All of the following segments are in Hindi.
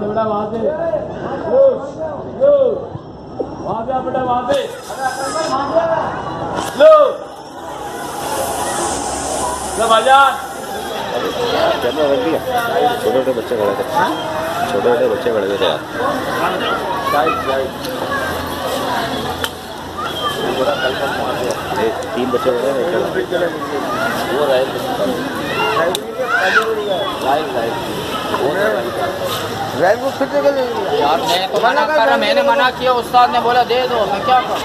बेटा वहां से वहां से बेटा वहां से लो भाईजान कैमरा रख दिया। छोटे छोटे बच्चे खड़े थे, छोटे छोटे बच्चे खड़े थे यार। तीन बच्चे खड़े थे वो ड्राइव को फिर यार मैं तो मना कर रहा, मैंने मना किया, उस्ताद ने बोला दे दो, मैं क्या करूं?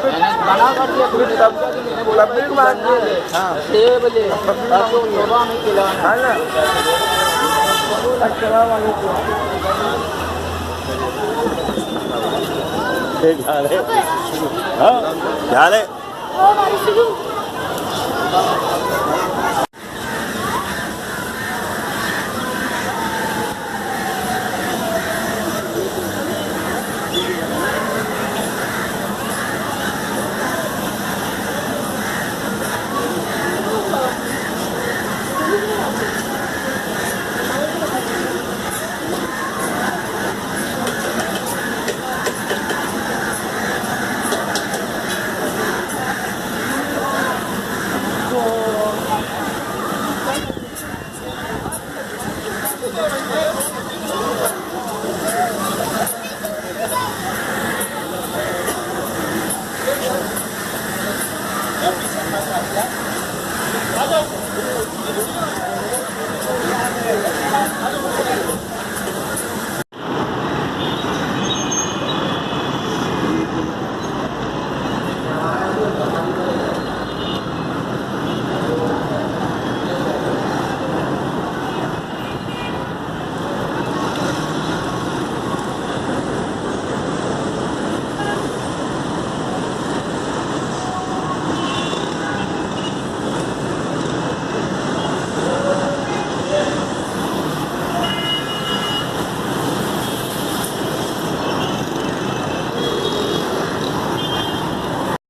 मैंने मना कर दिया, पब्लिक मार दे। हाँ बोले सुबह में खिलाना। अस्सलाम वालेकुम। क्या हाल है?